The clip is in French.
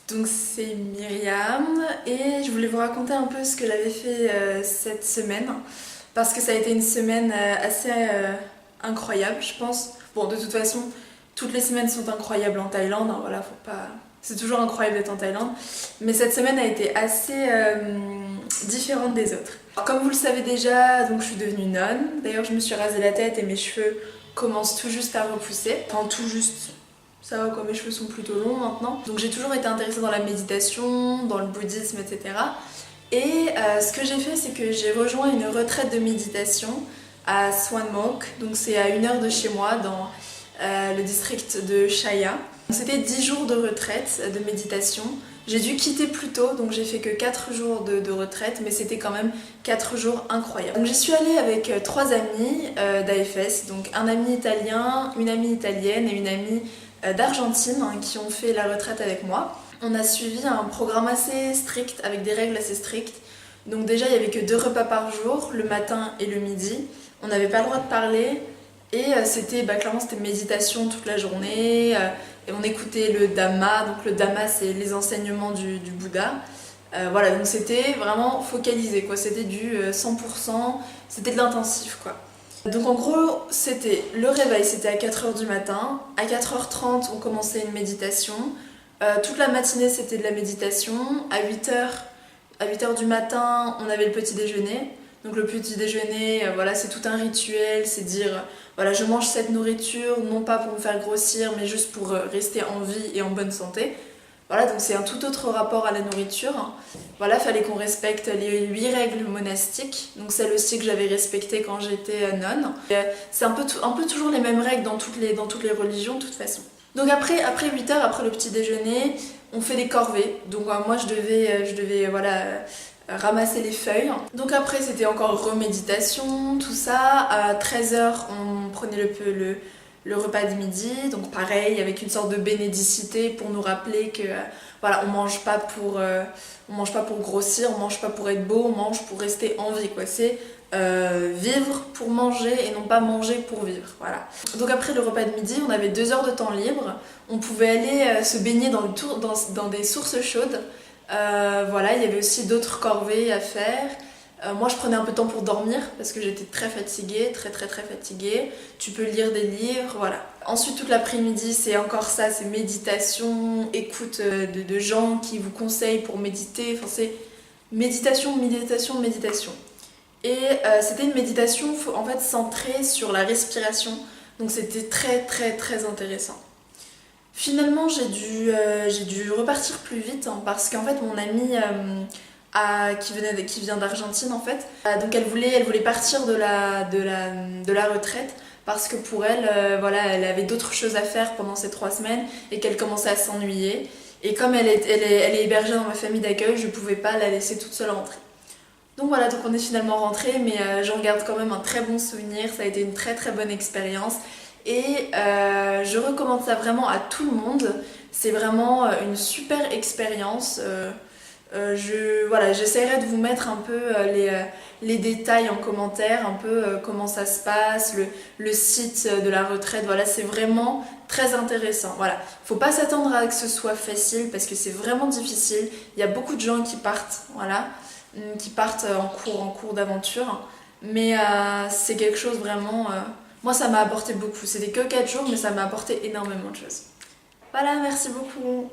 Donc c'est Myriam et je voulais vous raconter un peu ce que j'avais fait cette semaine parce que ça a été une semaine assez incroyable, je pense. Bon, de toute façon, toutes les semaines sont incroyables en Thaïlande, hein, voilà, faut pas... C'est toujours incroyable d'être en Thaïlande, mais cette semaine a été assez différente des autres. Alors, comme vous le savez déjà, donc je suis devenue nonne. D'ailleurs, je me suis rasé la tête et mes cheveux commencent tout juste à repousser. Enfin, tout juste, ça va quoi, mes cheveux sont plutôt longs maintenant. Donc j'ai toujours été intéressée dans la méditation, dans le bouddhisme, etc. Et ce que j'ai fait, c'est que j'ai rejoint une retraite de méditation à Swan Mok. Donc c'est à 1 heure de chez moi, dans le district de Chaya. C'était 10 jours de retraite de méditation. J'ai dû quitter plus tôt, donc j'ai fait que 4 jours de retraite, mais c'était quand même 4 jours incroyables. Donc j'y suis allée avec 3 amis d'AFS, donc un ami italien, une amie italienne et une amie d'Argentine hein, qui ont fait la retraite avec moi. On a suivi un programme assez strict, avec des règles assez strictes. Donc déjà, il n'y avait que 2 repas par jour, le matin et le midi. On n'avait pas le droit de parler. Et clairement c'était méditation toute la journée, et on écoutait le Dhamma, donc le Dhamma c'est les enseignements du Bouddha. Voilà, donc c'était vraiment focalisé, quoi. C'était du 100%, c'était de l'intensif, quoi. Donc en gros, c'était le réveil, c'était à 4h du matin, à 4h30 on commençait une méditation, toute la matinée c'était de la méditation, à 8h du matin on avait le petit déjeuner. Donc le petit déjeuner, voilà, c'est tout un rituel, c'est dire, voilà, je mange cette nourriture, non pas pour me faire grossir, mais juste pour rester en vie et en bonne santé. Voilà, donc c'est un tout autre rapport à la nourriture. Voilà, fallait qu'on respecte les 8 règles monastiques, donc celles aussi que j'avais respectées quand j'étais nonne. C'est un peu toujours les mêmes règles dans toutes les religions de toute façon. Donc après 8h, après le petit déjeuner, on fait des corvées. Donc moi je devais voilà, ramasser les feuilles. Donc après c'était encore reméditation, tout ça. À 13h on prenait le repas de midi, donc pareil avec une sorte de bénédicité pour nous rappeler que voilà, on mange pas pour grossir, on mange pas pour être beau, on mange pour rester en vie, quoi. C'est vivre pour manger et non pas manger pour vivre, voilà. Donc après le repas de midi, on avait 2 heures de temps libre, on pouvait aller se baigner dans des sources chaudes. Voilà, il y avait aussi d'autres corvées à faire. Moi je prenais un peu de temps pour dormir parce que j'étais très fatiguée, très fatiguée. Tu peux lire des livres, voilà. Ensuite toute l'après-midi c'est encore ça, c'est méditation, écoute de gens qui vous conseillent pour méditer. Enfin c'est méditation. Et c'était une méditation en fait centrée sur la respiration. Donc c'était très intéressant. Finalement j'ai dû repartir plus vite hein, parce qu'en fait mon amie qui vient d'Argentine en fait. Donc elle voulait partir de la retraite parce que pour elle, voilà, elle avait d'autres choses à faire pendant ces 3 semaines et qu'elle commençait à s'ennuyer. Et comme elle est hébergée dans ma famille d'accueil, je pouvais pas la laisser toute seule rentrer. Donc voilà, donc on est finalement rentrés, mais j'en garde quand même un très bon souvenir. Ça a été une très bonne expérience. Et je recommande ça vraiment à tout le monde. C'est vraiment une super expérience. Voilà, j'essaierai de vous mettre un peu les détails en commentaire, un peu comment ça se passe, le site de la retraite, voilà, c'est vraiment très intéressant. Voilà, faut pas s'attendre à que ce soit facile parce que c'est vraiment difficile. Il y a beaucoup de gens qui partent, voilà, qui partent en cours d'aventure, mais c'est quelque chose vraiment. Moi, ça m'a apporté beaucoup. C'était que 4 jours, mais ça m'a apporté énormément de choses. Voilà, merci beaucoup.